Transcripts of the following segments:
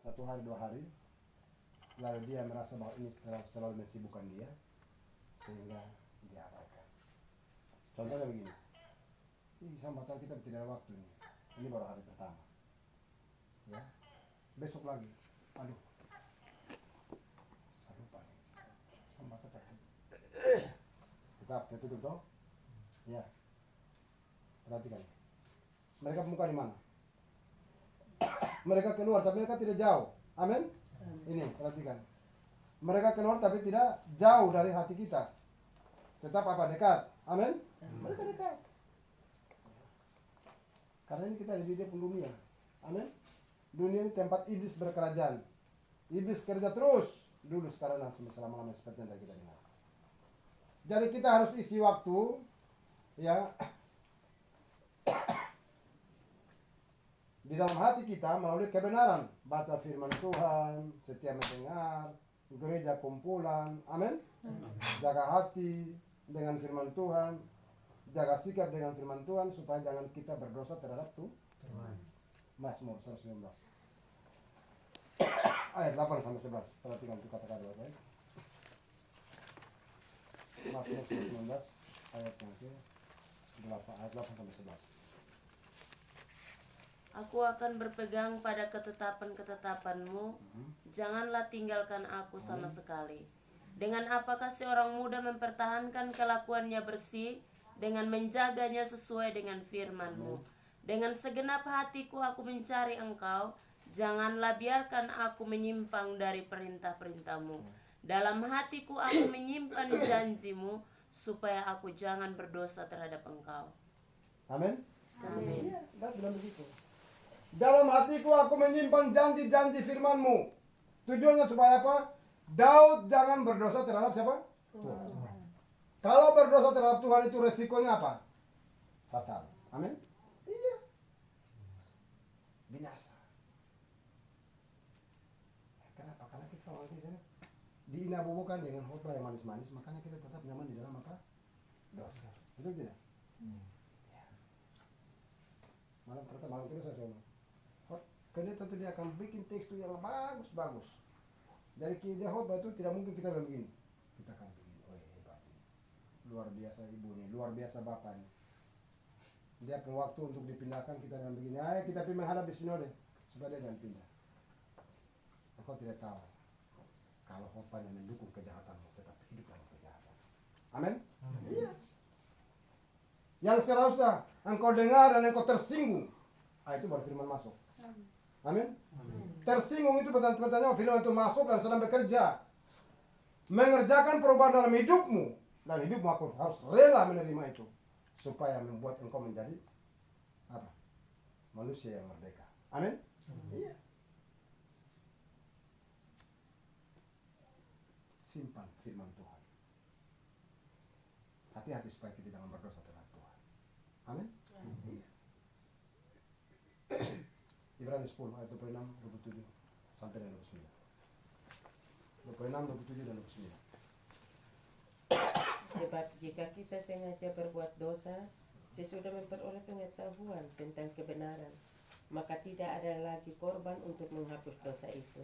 1 hari 2 hari, lalu dia merasa bahwa ini selalu mensibukkan dia, sehingga dia abaikan. Contohnya begini, sama pacar kita tidak ada waktu nih, ini baru hari pertama, ya, besok lagi, aduh, saya lupa nih, sama pacar tetap tutup toh, ya, perhatikan, mereka muka di mana? Mereka keluar tapi mereka tidak jauh, amin. Ini perhatikan, mereka keluar tapi tidak jauh dari hati kita, tetap apa, dekat, amin. Mereka dekat, karena ini kita di dia pun dunia, amin. Dunia ini tempat iblis berkerajaan, iblis kerja terus dulu, sekarang dan selama-lamanya, seperti yang kita dengar. Jadi kita harus isi waktu, ya, di dalam hati kita melalui kebenaran, baca firman Tuhan, setia mendengar, gereja kumpulan, amin. Jaga hati dengan firman Tuhan, jaga sikap dengan firman Tuhan, supaya jangan kita berdosa terhadap Tuhan. Mazmur 119 ayat 8-11, perhatikan itu kata-kata baik. Mazmur 119 ayat yang ke-8, ayat 8-11. Aku akan berpegang pada ketetapan-ketetapanmu, janganlah tinggalkan aku sama sekali. Dengan apakah seorang muda mempertahankan kelakuannya bersih, dengan menjaganya sesuai dengan firman-Mu. Dengan segenap hatiku aku mencari Engkau, janganlah biarkan aku menyimpang dari perintah-perintah-Mu. Dalam hatiku aku menyimpan janji-Mu, supaya aku jangan berdosa terhadap Engkau. Amin. Amin. Iya, Daud bilang begitu. Dalam hatiku aku menyimpan janji-janji firman-Mu. Tujuannya supaya apa? Daud jangan berdosa terhadap siapa? Tuhan. Kalau berdosa terhadap Tuhan itu resikonya apa? Fatal. Amin. Iya. Binasa. Kenapa? Karena kita orang Kristen diinabubukan dengan khotbah yang manis-manis, makanya kita tetap nyaman di dalam apa? Dosa. Betul tidak? Malam pertama, malam kedua saya ngomong, karena tentu dia akan bikin teks yang bagus-bagus. Dari dia khotbah itu tidak mungkin kita bilang begini. Kita akan begini, oh hebat ini, luar biasa ibu nih, luar biasa bapak nih. Dia perlu waktu untuk dipindahkan, kita bilang begini, ayo kita pergi menghadap di sinode supaya dia jangan pindah. Engkau tidak tahu kalau khotbahnya mendukung kejahatanmu, tetap hidup dalam kejahatan. Amin. Iya. Yang seharusnya engkau dengar dan engkau tersinggung, itu baru firman masuk. Amin. Tersinggung itu pertanyaan firman itu masuk dan sedang bekerja, mengerjakan perubahan dalam hidupmu, dan hidupmu aku harus rela menerima itu, supaya membuat engkau menjadi apa? Manusia yang merdeka. Amin. Iya. Simpan firman Tuhan. Hati-hati supaya kita jangan berdosa terhadap Tuhan. Amin. Iya. Ibrani 10 ayat 26, 27 sampai dengan 29. 26, 27 dan 29. Sebab jika kita sengaja berbuat dosa, sesudah memperoleh pengetahuan tentang kebenaran, maka tidak ada lagi korban untuk menghapus dosa itu.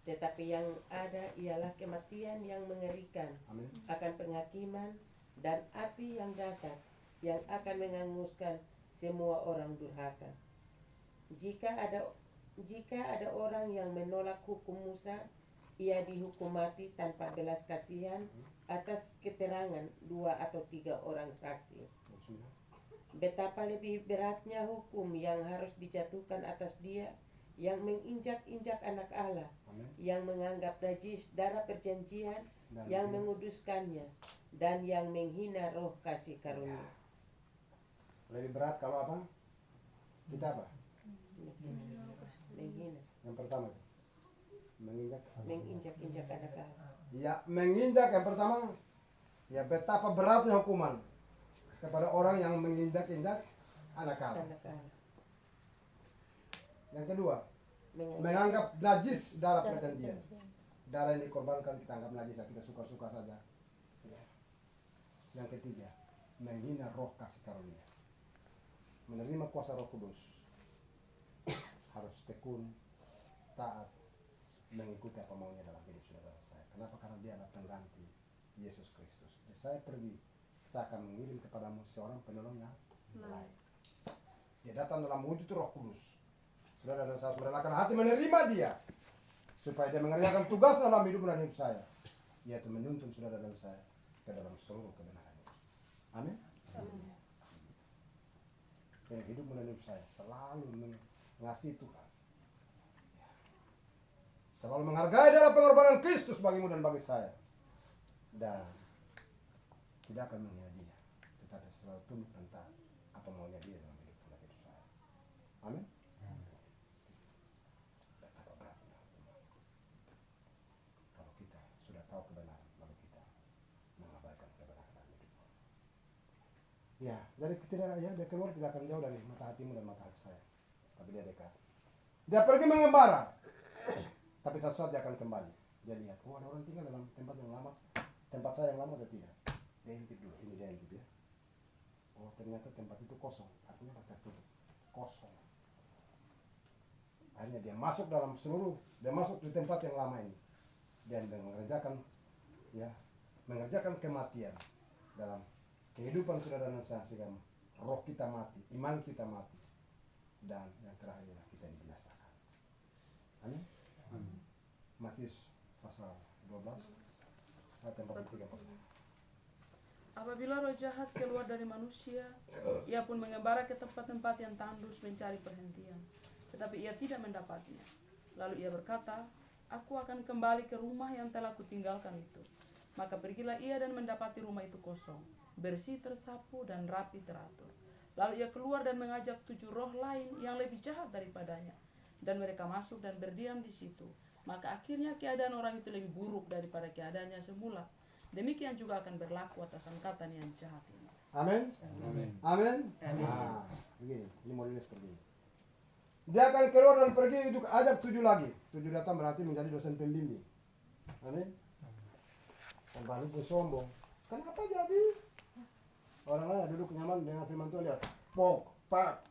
Tetapi yang ada ialah kematian yang mengerikan. Amin. Akan penghakiman dan api yang dahsyat yang akan menghanguskan semua orang durhaka. Jika ada orang yang menolak hukum Musa, ia dihukum mati tanpa belas kasihan atas keterangan 2 atau 3 orang saksi. Betapa lebih beratnya hukum yang harus dijatuhkan atas dia yang menginjak-injak anak Allah, yang menganggap najis darah perjanjian, yang menguduskannya, dan yang menghina roh kasih karunia. Lebih berat kalau apa? Kita apa? Menghina. Yang pertama Menginjak-injak anak Allah. ya, menginjak yang pertama, ya betapa beratnya hukuman kepada orang yang menginjak-injak anak Allah. Yang kedua, menganggap najis darah perjanjian. Darah yang dikorbankan kita anggap najis, kita suka-suka saja. Ya. Yang ketiga, menghina roh kasih karunia. Menerima kuasa Roh Kudus harus tekun, taat, mengikuti apa maunya dalam hidup saudara saya. Kenapa? Karena dia adalah pengganti Yesus Kristus. Jadi saya pergi, saya akan mengirim kepadamu seorang penolong yang lain. Dia datang dalam wujud Roh Kudus. Saudara dan saya merelakan hati menerima dia, supaya dia mengerjakan tugas dalam hidup dan hidup saya, yaitu menuntun saudara dan saya ke dalam seluruh kebenaran. Amin. Dan hidup dan hidup saya selalu mengasihi Tuhan, selalu menghargai dalam pengorbanan Kristus bagimu dan bagi saya, dan tidak akan menghina dia, tetapi selalu tunduk dan taat apa maunya dia dalam hidup dan hidup saya. Amin. Betapa beratnya kalau kita sudah tahu kebenaran lalu kita mengabaikan kebenaran dalam hidup. Ya, jadi dia keluar tidak akan jauh dari mata hatimu dan mata hati saya, tapi dia dekat. Dia pergi mengembara, tapi satu saat dia akan kembali. Dia lihat, ada orang tinggal dalam tempat yang lama, tempat saya yang lama atau tidak. Dia intip dulu, ini dia intip ya. Ternyata tempat itu kosong, artinya tertutup, kosong. Akhirnya dia masuk dalam dia masuk di tempat yang lama ini, dan mengerjakan kematian dalam kehidupan saudara dan saya, sehingga roh kita mati, iman kita mati, dan yang terakhir kita dibinasakan. Amin. Matius pasal 12 ayat 43. Apabila roh jahat keluar dari manusia, ia pun mengembara ke tempat-tempat yang tandus mencari perhentian, tetapi ia tidak mendapatnya. Lalu ia berkata, aku akan kembali ke rumah yang telah kutinggalkan itu. Maka pergilah ia dan mendapati rumah itu kosong, bersih, tersapu, dan rapi teratur. Lalu ia keluar dan mengajak 7 roh lain yang lebih jahat daripadanya, dan mereka masuk dan berdiam di situ. Maka akhirnya keadaan orang itu lebih buruk daripada keadaannya semula. Demikian juga akan berlaku atas angkatan yang jahat ini. Amin. Amin. Amin. Amin. Nah, begini, ini modelnya seperti ini. Dia akan keluar dan pergi untuk ajak 7 lagi. 7 datang berarti menjadi dosen pembimbing. Amin. Dan baru pun sombong. Kenapa jadi? Orang lain duduk nyaman dengan firman Tuhan, dia pok, pak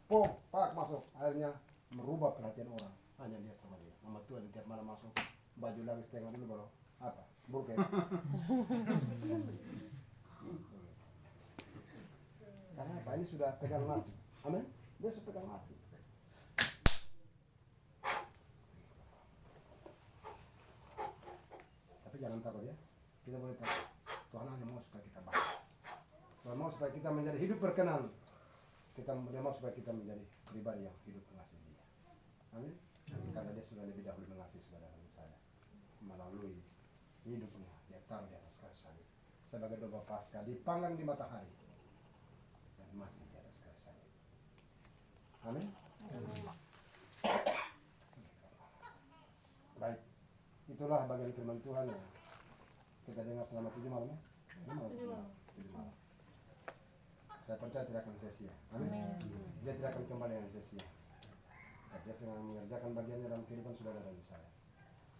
masuk. Akhirnya merubah perhatian orang. Hanya lihat sama dia. Nama Tuhan tiap malam masuk, baju lagi setengah dulu baru apa? Buruk ya. Karena apa? Ini sudah pegang mati. Amin. Dia sudah pegang mati. Tapi jangan takut ya. Kita boleh takut. Tuhan hanya mau supaya kita baik. Tuhan mau supaya kita menjadi hidup berkenan. Dia mau supaya kita menjadi pribadi yang hidup mengasihi Dia. Amin. Karena Dia sudah lebih dahulu mengasihi saudara dan saya melalui hidupnya. Dia taruh di atas kayu salib sebagai domba Paskah, dipanggang di matahari dan mati di atas kayu salib. Amin. Baik, itulah bagian firman Tuhan yang kita dengar selama 7 malam ya. 7 malam. Saya percaya tidak akan sia-sia. Amin. Dia tidak akan kembali dengan sia-sia. Dia sedang mengerjakan bagiannya dalam kehidupan saudara dan saya.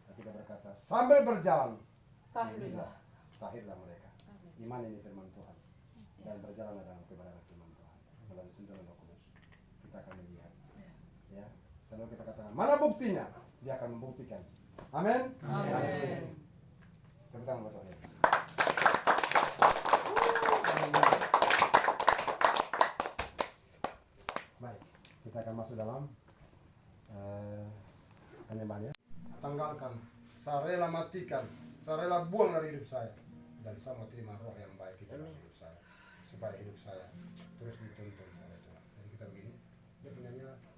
Dan kita berkata, sambil berjalan, tahirlah mereka. Iman ini firman Tuhan. Dan berjalan dalam kebenaran firman Tuhan. Melalui tuntunan Roh Kudus. Kita akan melihat. Ya, selalu kita katakan, mana buktinya? Dia akan membuktikan. Amin. Amin. Tepuk tangan buat Tuhan. Baik, kita akan masuk dalam penyembahan ya. Tanggalkan, saya rela matikan, saya rela buang dari hidup saya, dan saya mau terima roh yang baik itu dalam hidup saya, supaya hidup saya terus dituntun oleh Tuhan. Jadi kita begini,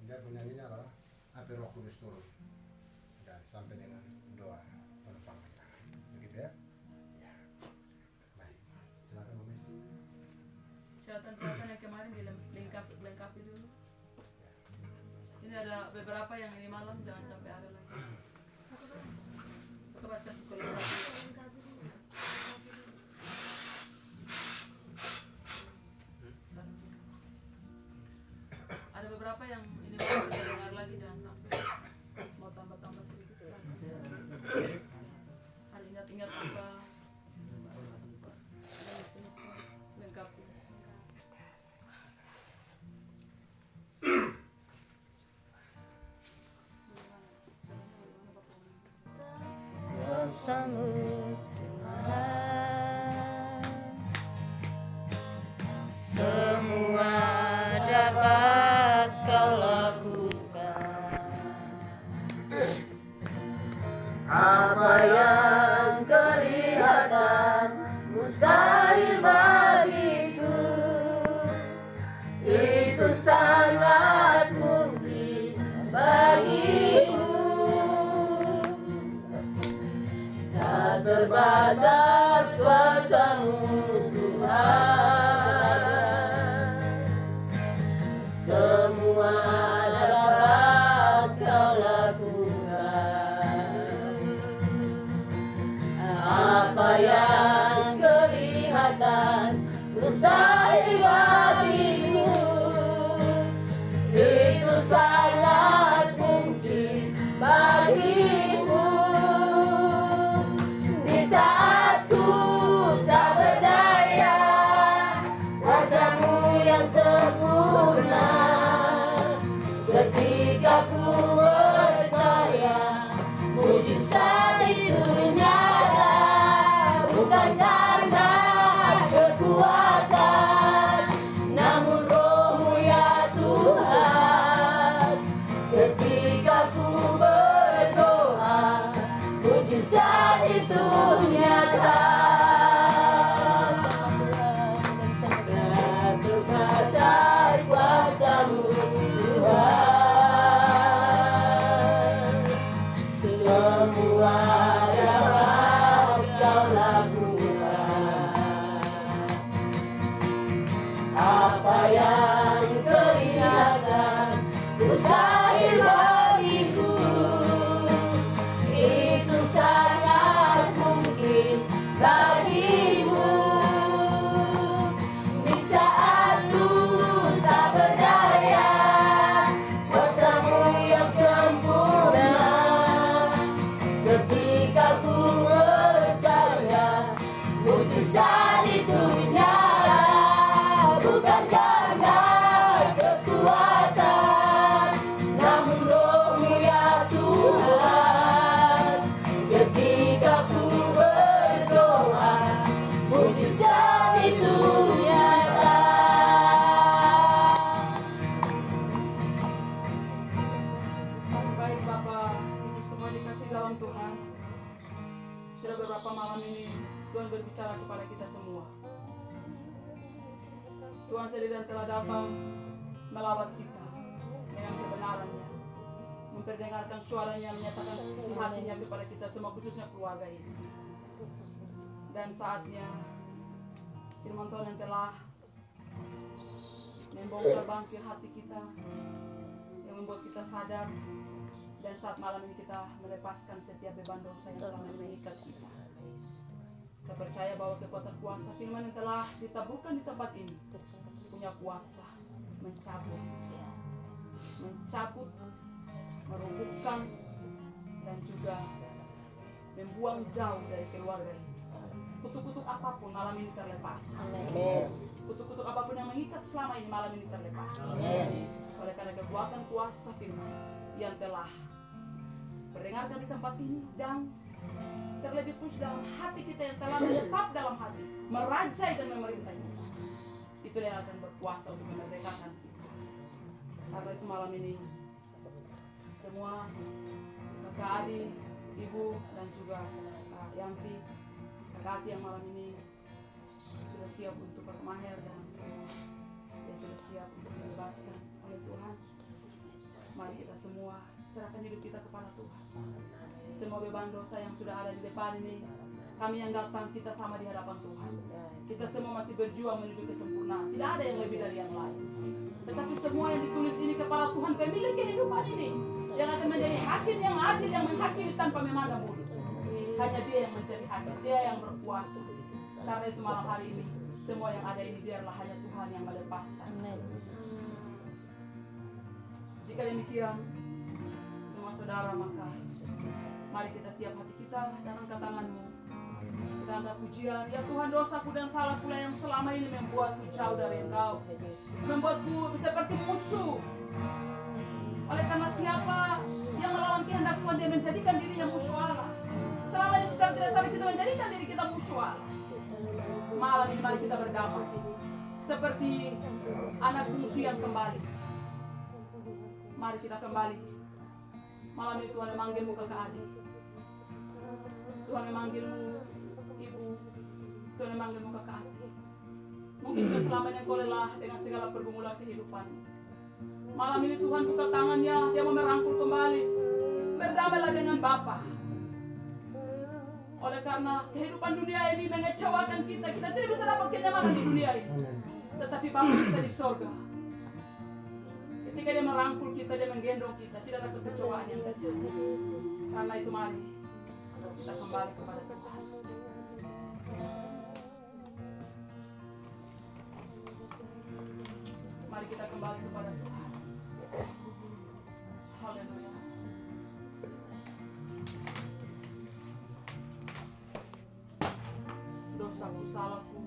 dia penyanyinya adalah api Roh Kudus turun dan sampai dengan doa penumpang kita. Begitu ya? Ya. Baik, silakan Bu Messi. Catatan yang kemarin dilengkapi dulu. Ini ada beberapa yang ini malam, jangan sampai ada lagi. Coba kasih kolaborasi. Ada beberapa yang ini malam kita dengar lagi, jangan sampai mau tambah-tambah sedikit. Hal ingat-ingat apa lengkapi. atas kuasa-Mu Tuhan. Semua dapat Kau lakukan. Apa yang kelihatan mustahil bagiku, itu sangat mungkin bagimu. Di saat ku tak berdaya, kuasa-Mu yang sempurna. Ketika ku percaya, mujizat itu nyata. Bukan karena kekuatan, namun Roh-Mu ya Tuhan. Ketika ku berdoa, mujizat itu nyata. Jatuh atas kuasa-Mu Tuhan. Semua dapat Kau lakukan. Apa yang kelihatan mustahil bagiku, itu sangat mungkin bagimu. Di saat ku tak berdaya, kuasa-Mu yang sempurna. Ketika ku percaya, mujizat itu nyata. Bukan karena kekuatan, namun Roh-Mu ya Tuhan. Ketika ku berdoa, mujizat itu nyata. Baik Bapak, Ibu semua dikasih dalam Tuhan. Sudah beberapa malam ini Tuhan berbicara kepada kita semua. Tuhan sendiri yang telah datang melawat kita dengan kebenarannya, memperdengarkan suaranya, menyatakan isi hatinya kepada kita semua, khususnya keluarga ini. Dan saatnya firman Tuhan yang telah membongkar bangkir hati kita, yang membuat kita sadar. Dan saat malam ini kita melepaskan setiap beban dosa yang selama ini mengikat kita. Kita percaya bahwa kekuatan kuasa firman yang telah ditaburkan di tempat ini punya kuasa mencabut, merumbuhkan, dan juga membuang jauh dari keluarga ini. Kutuk-kutuk apapun malam ini terlepas. Kutuk-kutuk apapun yang mengikat selama ini malam ini terlepas. Oleh karena kekuatan kuasa firman yang telah mendengarkan di tempat ini dan terlebih khusus dalam hati kita yang telah menetap dalam hati, merajai dan memerintahnya. Itu yang akan berkuasa untuk memerdekakan kita. Karena itu malam ini semua kakak Adi, Ibu, dan juga Kak Yanti, kakak Ati yang malam ini sudah siap untuk bermahir dan semua yang sudah siap untuk dibebaskan oleh Tuhan. Mari kita semua serahkan hidup kita kepada Tuhan. Semua beban dosa yang sudah ada di depan ini, kami yang datang kita sama di hadapan Tuhan. Kita semua masih berjuang menuju kesempurnaan. Tidak ada yang lebih dari yang lain. Tetapi semua yang ditulis ini kepala Tuhan pemilik kehidupan ini, yang akan menjadi hakim yang adil, yang menghakimi tanpa memandang bulu. Hanya Dia yang menjadi hakim, Dia yang berkuasa. Karena itu malam hari ini semua yang ada ini biarlah hanya Tuhan yang melepaskan. Jika demikian, semua saudara, maka mari kita siap hati kita dan angkat tanganmu. Kita angkat pujian. Ya Tuhan, dosaku dan salahku yang selama ini membuatku jauh dari Engkau, membuatku seperti musuh. Oleh karena siapa yang melawan kehendak Tuhan, dia menjadikan dirinya musuh Allah. Selama ini setiap kita menjadikan diri kita musuh Allah. Malam ini mari kita berdamai seperti anak bungsu yang kembali. Mari kita kembali. Malam ini Tuhan memanggilmu kakak adik, Tuhan memanggilmu ibu, Tuhan memanggilmu kakak adik. Mungkin selama ini kau lelah dengan segala pergumulan kehidupan. Malam ini Tuhan buka tangannya, Dia mau merangkul kembali. Berdamailah dengan Bapa. Oleh karena kehidupan dunia ini mengecewakan kita, kita tidak bisa dapat kenyamanan di dunia ini. Amin. Tetapi Bapa kita di sorga, ketika Dia merangkul kita, Dia menggendong kita, tidak ada kekecewaan yang terjadi. Karena itu mari kita kembali kepada Tuhan. Mari kita kembali kepada Tuhan. Haleluya. Dosaku, salahku,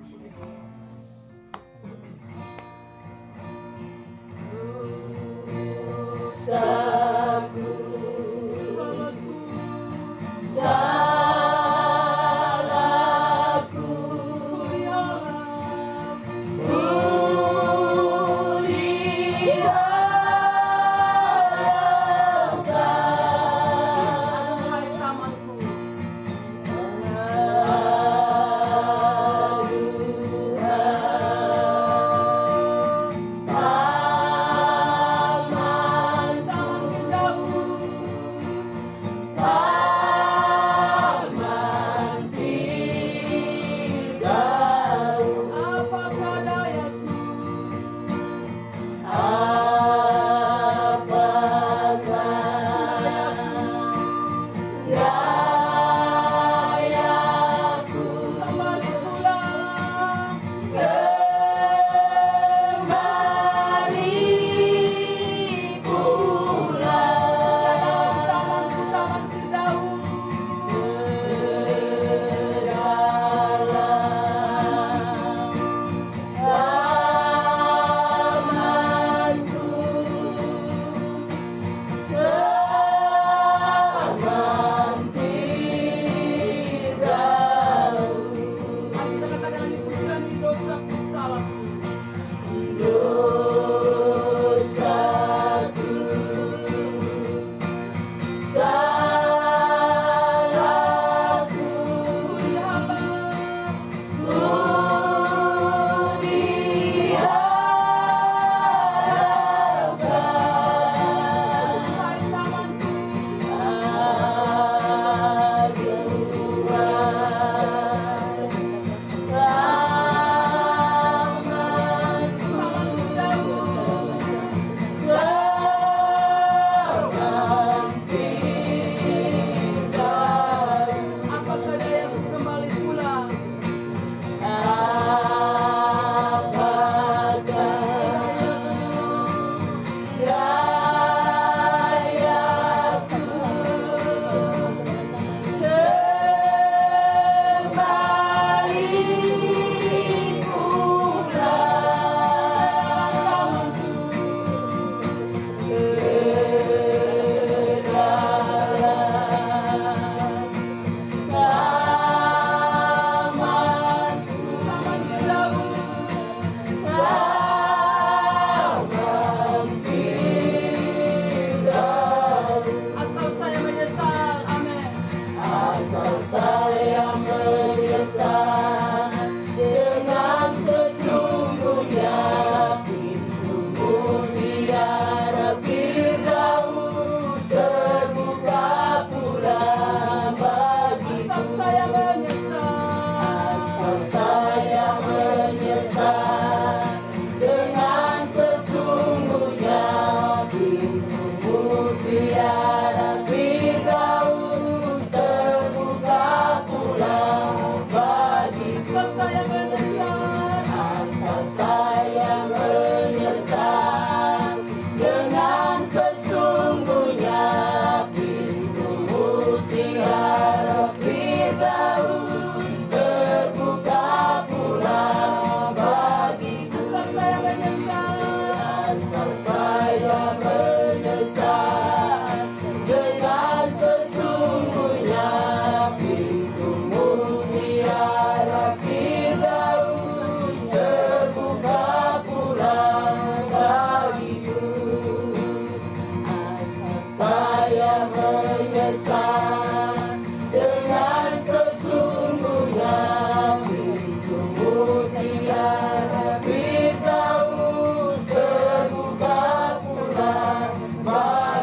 Bye.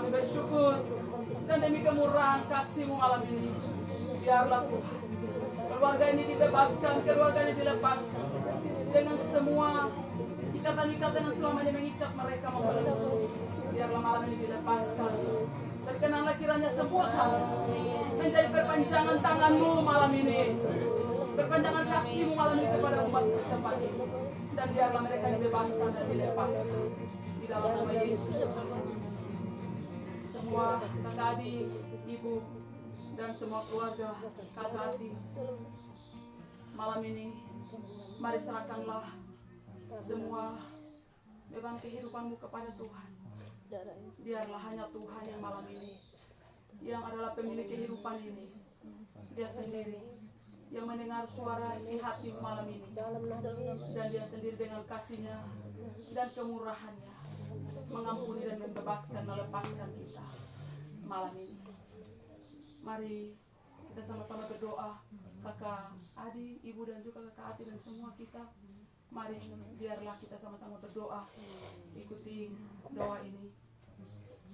Kami bersyukur dan demi kemurahan kasih-Mu malam ini, biarlah Tuhan keluarga ini dibebaskan, keluarga ini dilepaskan dengan semua ikatan-ikatan yang selamanya mengikat mereka membelenggu. Biarlah malam ini dilepaskan. Berkenanlah kiranya semua kami menjadi perpanjangan tangan-Mu malam ini, perpanjangan kasih-Mu malam ini kepada umat tempat ini. Dan biarlah mereka dibebaskan dan dilepaskan di dalam nama Yesus. Semua kakak adik, ibu, dan semua keluarga kakak adik malam ini, mari serahkanlah semua beban kehidupanmu kepada Tuhan. Biarlah hanya Tuhan yang malam ini, yang adalah pemilik kehidupan ini, Dia sendiri yang mendengar suara isi hati malam ini, dan Dia sendiri dengan kasih-Nya dan kemurahan-Nya mengampuni dan membebaskan, melepaskan kita malam ini. Mari kita sama-sama berdoa, kakak Adi, ibu dan juga kakak Ati dan semua kita. Mari biarlah kita sama-sama berdoa, ikuti doa ini.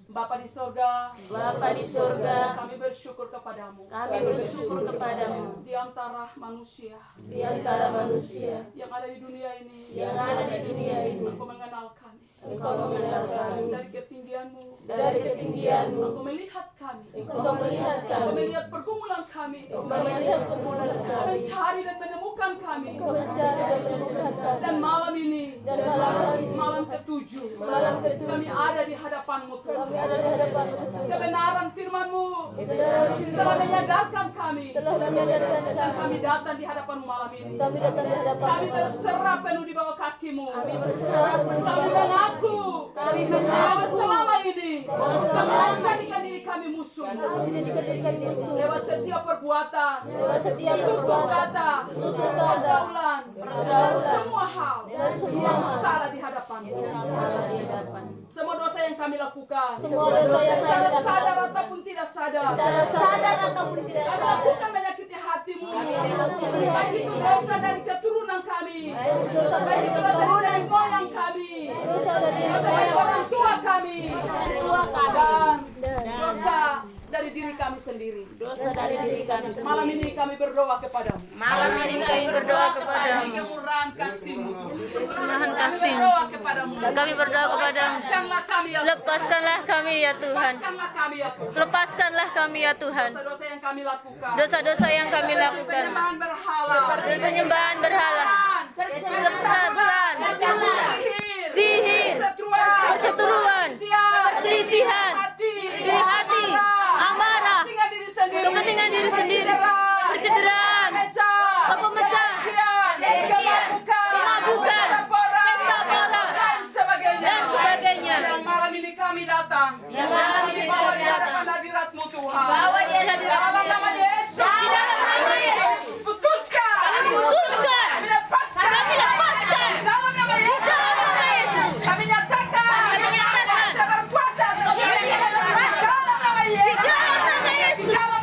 Bapa di surga, Bapa di surga, kami bersyukur kepadamu. kami bersyukur kepadamu Di antara manusia di antara manusia yang ada di dunia ini, yang ada di dunia ini. Engkau mengenal kami. Engkau mengenal kami Dari ketinggianmu, dari ketinggianmu. Engkau melihat kami. Engkau melihat Engkau kami, melihat pergumulan kami. Engkau melihat pergumulan Engkau kami, mencari dan menemukan kami. Engkau mencari dan menemukan kami. Dan malam ini, Dan malam ini, malam ketujuh, malam kami ketujuh, ada di hadapan-Mu kami Tuhan. ada di hadapan-Mu Tuhan. Kebenaran firman-Mu Kebenaran telah firman menyadarkan kami. telah menyadarkan Dan kami. kami datang di hadapan-Mu malam ini. Kami datang di hadapan-Mu Kami malam ini. terserah penuh di bawah kaki-Mu. Kami berserah Kami mengaku mengaku bahwa selama ini semua menjadikan diri kami musuh. kami menjadikan diri kami musuh Lewat setiap perbuatan, lewat setiap tutur perbuatan, kata, tutur kata, pergaulan, dan semua hal dan semua yang hal salah di hadapan-Mu. salah di hadapan. Semua dosa yang kami lakukan, Semua dosa yang secara kami sadar lakukan, ataupun tidak sadar, secara sadar ataupun tidak kami sadar, lakukan menyakiti hati-Mu. menyakiti Baik itu dosa dari keturunan kami, baik dosa baik dari itu dosa dari nenek moyang kami, dosa dari dosa dari orang tua kami, dan dan dosa dari diri kami sendiri. dosa dari diri kami Malam sendiri. ini kami berdoa kepadamu. Malam ini kami berdoa Demi kepadamu, kemurahan kasih-Mu. Kemurahan Kami kasih-Mu. berdoa kepadamu. Kami berdoa kepadamu, Lepaskanlah kami ya Tuhan. lepaskanlah kami ya Tuhan, Lepaskanlah kami ya Tuhan. lepaskanlah kami ya Tuhan, Dosa-dosa yang kami lakukan. dosa-dosa yang kami lakukan, Penyembahan berhala. dan penyembahan berhala, perseteruan, sihir, perseteruan, perselisihan, iri hati, amarah, kepentingan diri sendiri, pencederaan, pemecahan, kemabukan, pesta pora, dan sebagainya. Yang malam ini kami datang. Yang malam ini bawa kami di datang. hadapan hadirat-Mu Tuhan. Bawa di hadirat-Mu. Dalam nama Yesus. Di dalam nama Yesus. Putuskan. Kami putuskan. Kami lepaskan. Kami lepaskan. Dalam nama Di Yesus. dalam nama Yesus. Kami nyatakan. Kami nyatakan. Kita berkuasa. Dalam nama Di Yesus. dalam nama Yesus. Dalam nama Di Yesus. dalam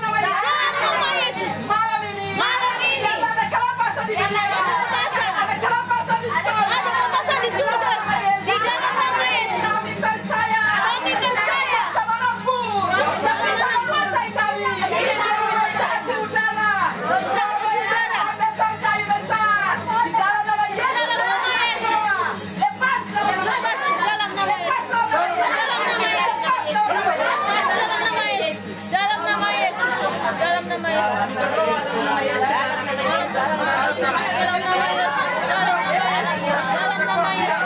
nama Yesus. Malam ini. Malam ini. Karena ada kelapasan di Karena ada kelepasan. Ada kelapasan di Ada surga. kelepasan di surga. Di dalam nama Yesus. Kami percaya. Kami percaya. Sama mampu. Yang bisa menguasai kami. Di udara. Udara. Besar kayu besar. Di dalam nama Di dalam nama Yesus. Lepas. Lepas di dalam nama Yesus. Dalam nama Yesus. Dalam nama Yesus. Dalam nama Yesus. Dalam nama Yesus.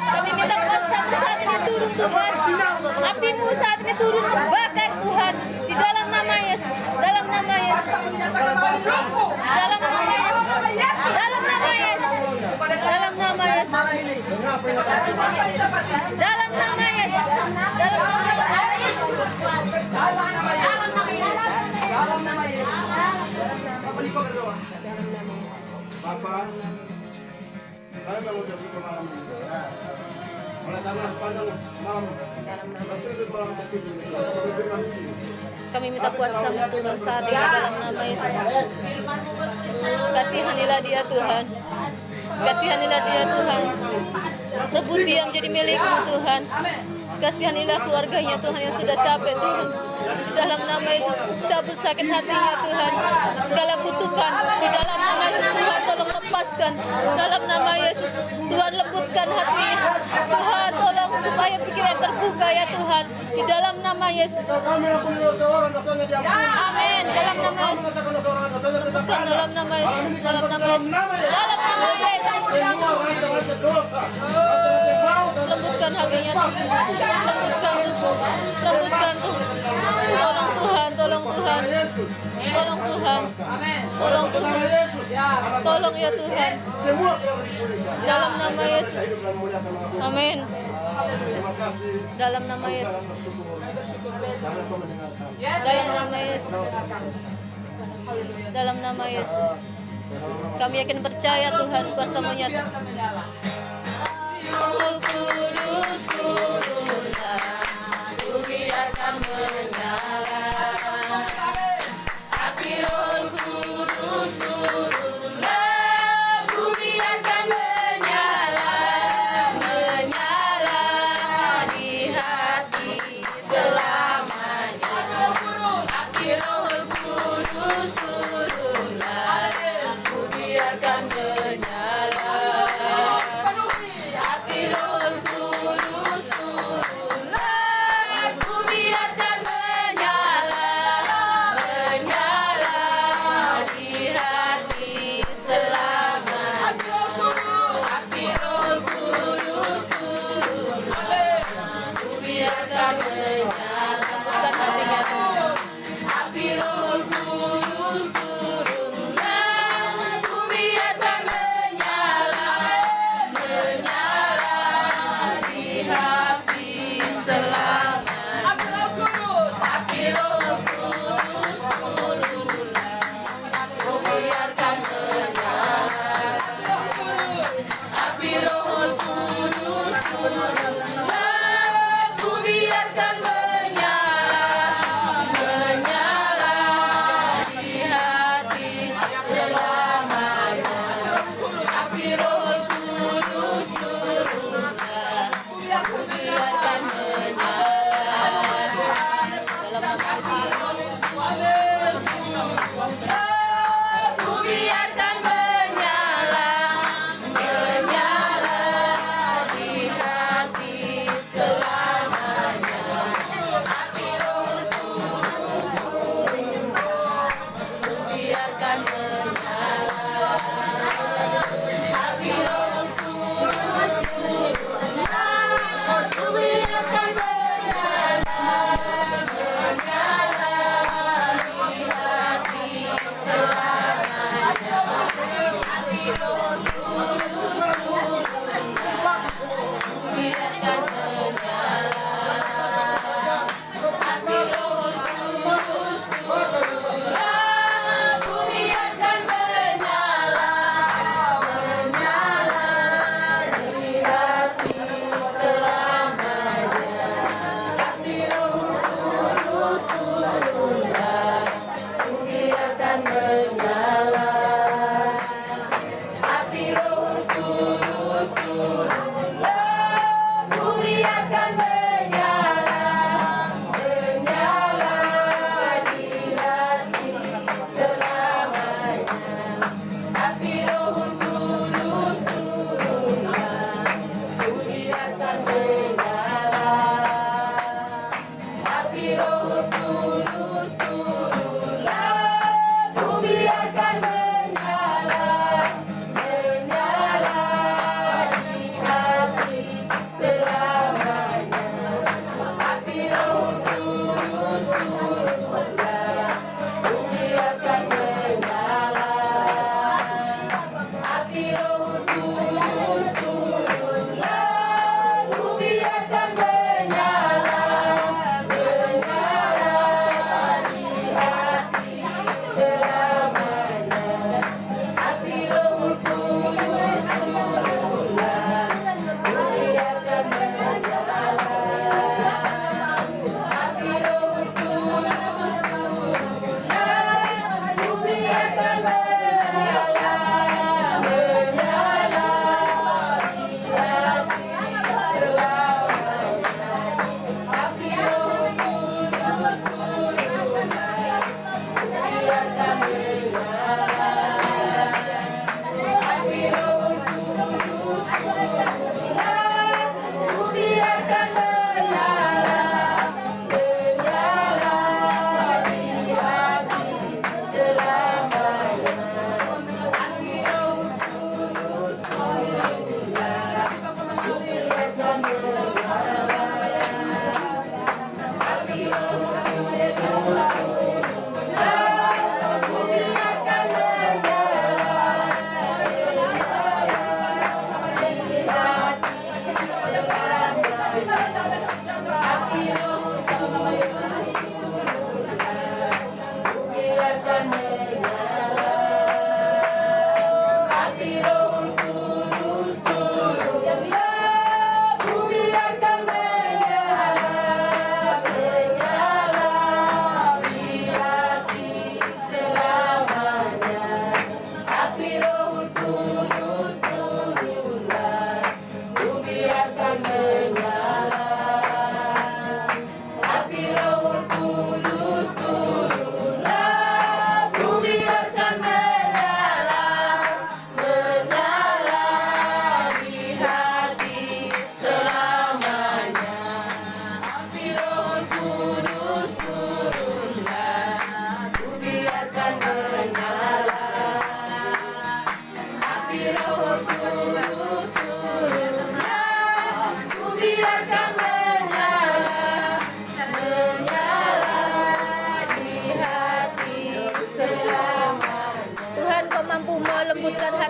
Kami minta kuasa-Mu saat ini turun Tuhan. Api-Mu saat ini turun membakar Tuhan. Di dalam nama Yesus. Dalam nama Yesus. Dalam nama Yesus. Dalam nama Yesus. Dalam nama Yesus. Dalam nama Yesus. Dalam nama Bapak, saya baru dari malam ini. Oleh karena sepanjang malam, bertutur malam tertidur, berfirman di sini. Kami minta kuasa-Mu turun saat ini dalam nama Yesus. Kasihanilah dia Tuhan. Kasihanilah dia Tuhan. rebut dia menjadi milikmu Tuhan. Kasihanilah keluarganya Tuhan yang sudah capek Tuhan. Di dalam nama Yesus, cabut sakit hatinya Tuhan. Segala kutukan di dalam nama Yesus Tuhan tolong lepaskan. Dalam nama Yesus Tuhan lembutkan hatinya. Tuhan tolong supaya pikiran terbuka ya Tuhan. Di dalam nama Yesus. Amin. Dalam nama Yesus. Bukan dalam nama Yesus. Dalam nama Yesus. Dalam nama Yesus. Lembutkan hatinya Tuhan. Lembutkan Tuhan. Lembutkan Tuhan. Tolong Tuhan. Tolong Tuhan. Tolong Tuhan. Tolong Tuhan. Tolong ya Tuhan. Dalam nama Yesus. Amin. Dalam nama Yesus. Dalam nama Yesus. Dalam nama Yesus. Kami yakin percaya Tuhan kuasa-Mu nyata. Roh Kudus turunlah, Ku biarkan menyala. Api Roh Kudus turunlah, Ku biarkan menyala, menyala di hati selamanya. Api Roh Kudus turunlah, Ku biarkan menyala. Api Roh Kudus turunlah, Ku biarkan menyala, menyala di hati selamanya. Api Roh Kudus turunlah, Ku biarkan menyala. Lembutkan hatinya. Api Roh Kudus turunlah, Ku biarkan menyala, menyala di hati selamanya. Api Roh Kudus turunlah, Ku biarkan menyala. Api Roh Kudus turunlah, Ku biarkan menyala, menyala di hati selamanya. Api Roh Kudus turunlah, Ku biarkan menyala. Dalam nama Yesus. Ku biarkan menyala, menyala di hati selamanya. Api Roh Kudus turunlah, Ku biarkan menyala. Api Roh Kudus turunlah, Ku biarkan menyala, menyala di hati selamanya. Api Roh Kudus turunlah, Ku biarkan menyala. Api Roh Kudus turunlah, Ku biarkan menyala, menyala di hati selamanya. Api Roh Kudus turunlah, Ku biarkan menyala. Api Roh Kudus turunlah, Ku biarkan menyala, menyala di hati selamanya. Api Roh Kudus turunlah, Ku biarkan menyala. Api Roh Kudus turunlah, Ku biarkan menyala, menyala di hati selamanya.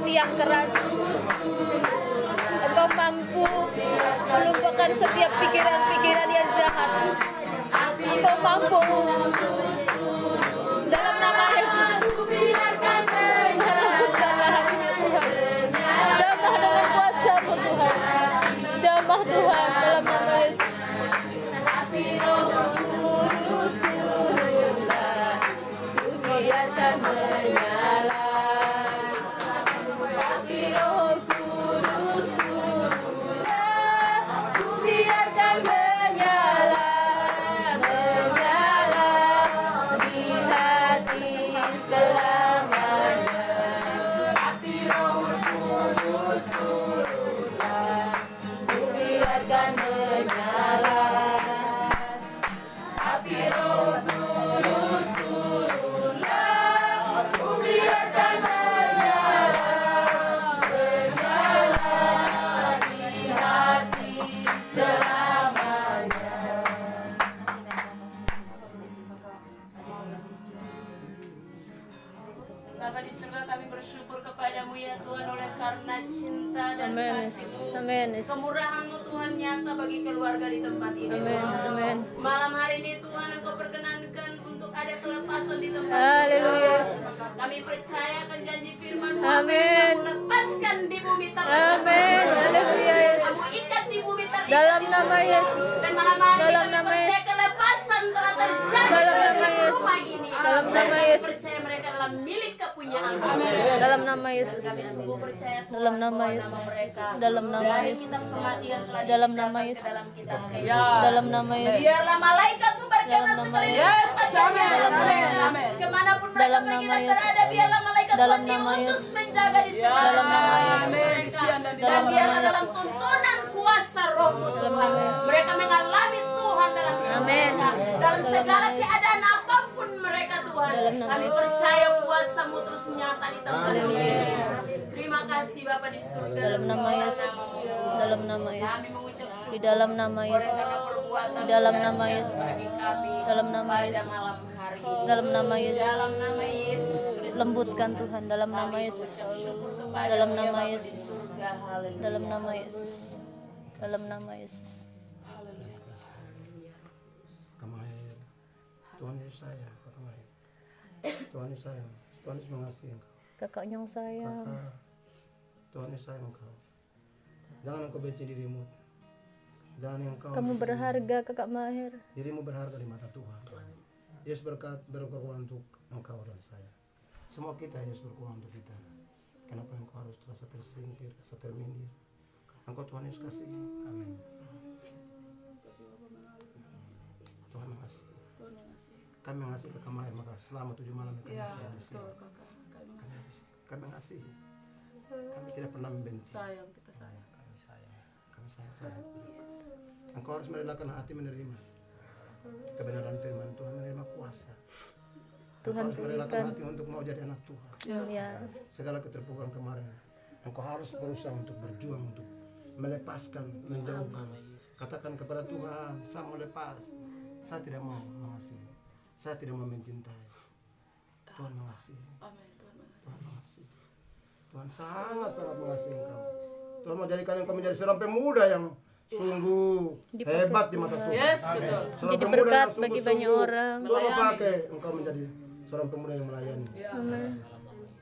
hati yang keras. Engkau mampu melumpuhkan setiap pikiran-pikiran yang jahat. Engkau mampu. Dalam nama Yesus, lembutkanlah hatinya Tuhan. Jamah dengan kuasa-Mu Tuhan. Jamah Tuhan dalam nama Yesus. Kudus, turunlah, ku biarkan menyala. Tapi Roh Kudus turunlah, ku biarkan menyala, menyala di hati selamanya. Tapi Roh Kudus turunlah, ku biarkan menyala. Tapi Roh Kudus turunlah, ku biarkan menyala, menyala di hati selamanya. Bapa di surga, kami bersyukur kepadamu ya Tuhan oleh karena cinta dan Amin, kasih-Mu. Yesus. Amin, Yesus. Kemurahan-Mu Tuhan nyata bagi keluarga di tempat ini. Amin, Tuhan. amin. Malam hari ini Tuhan Engkau perkenankan untuk ada kelepasan di tempat Haleluya, ini. Yesus. Kami percaya akan janji firman-Mu. Amin. Kamu lepaskan di bumi terlepas. Amin. Haleluya, Yesus. Kamu ikat di bumi terikat Dalam di nama surga. Yesus. Dan malam hari Dalam kami nama percaya Yesus. kelepasan telah terjadi Dalam bagi nama Yesus. rumah ini. Dalam Dan nama kami Yesus. percaya mereka adalah milik kepunyaan. Dalam nama Yesus. Kami sungguh percaya Tuhan Dalam nama bahwa Yesus. mereka Dalam nama dari Yesus. kitab kematian telah Dalam dicatat nama ke Yesus. dalam kitab kehidupan. Dalam nama Yesus. Biarlah malaikat-Mu berkemas Dalam nama sekeliling Yesus. tempatnya. Dalam nama Yesus. Kemanapun mereka Dalam pergi nama dan Yesus. berada, biarlah malaikat Dalam Tuhan nama diutus Yesus. menjaga di segala Dalam nama jalan Yesus. mereka. Dan Dalam nama biarlah dalam Yesus. tuntunan kuasa Roh-Mu Tuhan, mereka mengalami Tuhan dalam hidup Amin. mereka. Dalam segala keadaan apapun mereka Tuhan, Dalam nama kami Yesus. percaya kuasa-Mu terus nyata di tempat ini. Terima kasih Bapa di surga. Dalam dan nama dalam Yesus. nama-Mu. Dalam nama Kami Yesus. mengucap syukur Di dalam nama oleh Yesus. karena perbuatan Di dalam dahsyat nama Yesus. bagi kami Dalam nama pada Yesus. malam hari ini. Dalam nama Yesus. Dalam nama Yesus Kristus. Lembutkan Tuhan dalam nama Kami Yesus. mengucap syukur kepadamu, Dalam ya nama Bapa di Yesus. surga. Haleluya. Dalam nama Yesus. Dalam nama Yesus. Kamahir. Tuhan Yesus sayang, Kak Kamahir. Tuhan Yesus sayang. Tuhan Yesus mengasihi engkau. Kakak Nyong sayang. Kakak, Tuhan Yesus sayang engkau. Jangan engkau benci dirimu. Jangan engkau Kamu berharga, Kakak Mahir. dirimu berharga di mata Tuhan. Yesus berkorban untuk engkau dan saya. Semua kita Yesus berkorban untuk kita. Kenapa engkau harus terasa tersingkir, terasa terminggir? Engkau Tuhan Yesus kasih. Amin. Tuhan mengasihi. Kami mengasihi Kakak Mahir, maka selama 7 malam kami ada di sini. Kami mengasihi. Kami tidak pernah membenci. Sayang, kita sayang. Kami sayang. Engkau harus merelakan hati menerima kebenaran firman Tuhan, menerima kuasa. Tuhan Engkau harus merelakan berikan. hati untuk mau jadi anak Tuhan. Ya. Segala keterpurukan kemarin, engkau harus berusaha untuk berjuang, untuk melepaskan, menjauhkan. Katakan kepada Tuhan, saya mau lepas. Saya tidak mau mengasihi. Saya tidak mau mencintai. Tuhan mengasihi. Tuhan mengasihi. Tuhan sangat-sangat mengasihi engkau. Tuhan mau jadikan engkau menjadi seorang pemuda yang sungguh hebat di mata Tuhan. Yes, betul. Seorang Jadi pemuda berkat yang bagi sungguh-sungguh. banyak orang. Tuhan mau pakai engkau menjadi seorang pemuda yang melayani. Amin.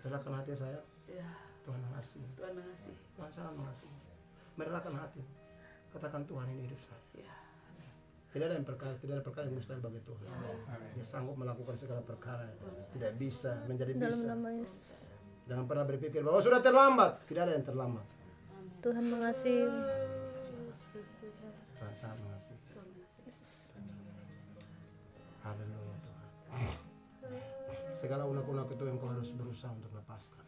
Relakan hati saya. Ya, Tuhan mengasihi. Tuhan mengasihi. Tuhan sangat mengasihi. Merelakan hati. Katakan Tuhan, ini hidup saya. Ya. Tidak ada perkara yang mustahil bagi Tuhan. Dia sanggup melakukan segala perkara. Tidak bisa menjadi Dalam bisa. nama Yesus. Jangan pernah berpikir bahwa sudah terlambat. Tidak ada yang terlambat. Tuhan mengasihi. Tuhan sangat mengasihi. Yesus. Haleluya Tuhan. Segala unek-unek itu engkau harus berusaha untuk lepaskan.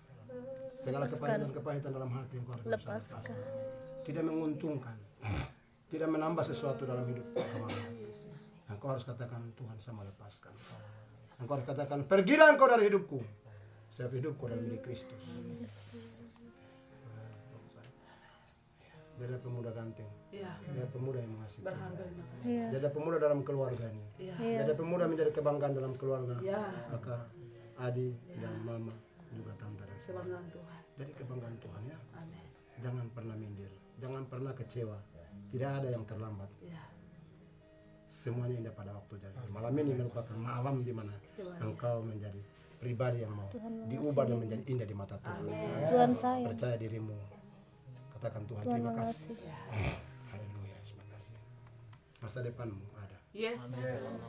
Segala kepahitan dalam hati engkau harus berusaha Lepaskan. lepaskan. Tidak menguntungkan. Tidak menambah sesuatu dalam hidup kamu. Engkau harus katakan, Tuhan saya mau lepaskan. Engkau harus katakan, pergilah engkau dari hidupku. Sebab hidupku adalah milik Kristus. Dia adalah pemuda ganteng. Ya, Dia adalah pemuda yang mengasihi Tuhan. berharga di mata. Ya. Dia adalah pemuda dalam keluarganya. Ya. Dia adalah pemuda menjadi kebanggaan dalam keluarga. Ya. Kakak, adik, dan mama, juga tante dan saudara. Kebanggaan Tuhan. Jadi kebanggaan Tuhan ya. Jangan pernah minder, jangan pernah kecewa. Tidak ada yang terlambat. Semuanya indah pada waktunya. Malam ini merupakan malam di mana engkau menjadi pribadi yang mau diubah dan menjadi indah di mata Tuhan. Tuhan sayang. Percaya dirimu. Katakan Tuhan, Tuhan terima kasih. makasih. Haleluya, terima kasih. Masa depanmu ada. Yes.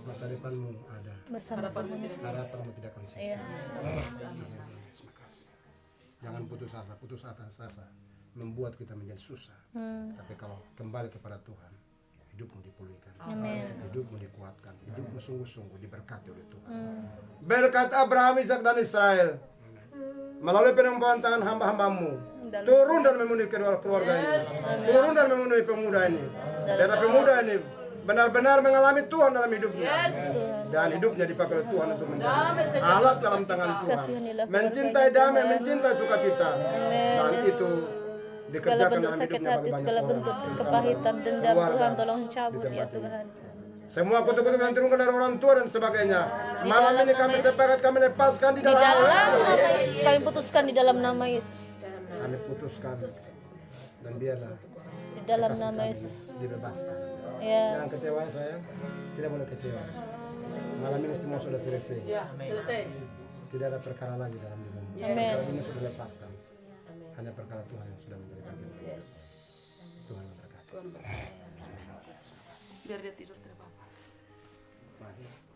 Masa depanmu ada. Bersama Tuhan Yesus. Harapanmu tidak akan sia-sia. Iya. Terima kasih. Jangan putus asa. Putus asa membuat kita menjadi susah. Tapi kalau kembali kepada Tuhan, hidupmu dipulihkan. Amin. Hidupmu dikuatkan. Hidupmu sungguh-sungguh diberkati oleh Tuhan. Berkat Abraham, Ishak dan Israel melalui penempaan tangan hamba-hambamu, turun dan memenuhi kedua keluarga ini. Turun dan memenuhi pemuda ini. Dan pemuda ini benar-benar mengalami Tuhan dalam hidupnya. Dan hidupnya dipakai oleh Tuhan untuk menjadi alas dalam tangan Tuhan. Mencintai damai, mencintai sukacita. Dan itu Segala dikerjakan bentuk dalam sakit hidupnya hati, bagi segala banyak bentuk orang. kepahitan, dendam, Keluarga Tuhan tolong di cabut tempat ya ini. Tuhan. Semua kutuk-kutuk yang turunkan dari orang tua dan sebagainya. Malam dalam ini nama kami Yesus. sepakat, kami lepaskan di Di dalam dalam nama nama Yesus, kami putuskan di dalam nama Yesus. Kami putuskan dan biarlah Di dalam nama Yesus. dibebaskan. Ya. Jangan kecewa saya, tidak boleh kecewa. Malam ini semua sudah selesai. Selesai. Tidak ada perkara lagi dalam dirimu. Amin. Perkara ini sudah lepaskan. Hanya perkara Tuhan yang sudah menjadi bagian. Tuhan memberkati. Biar dia tidur tidak apa-apa. Mari.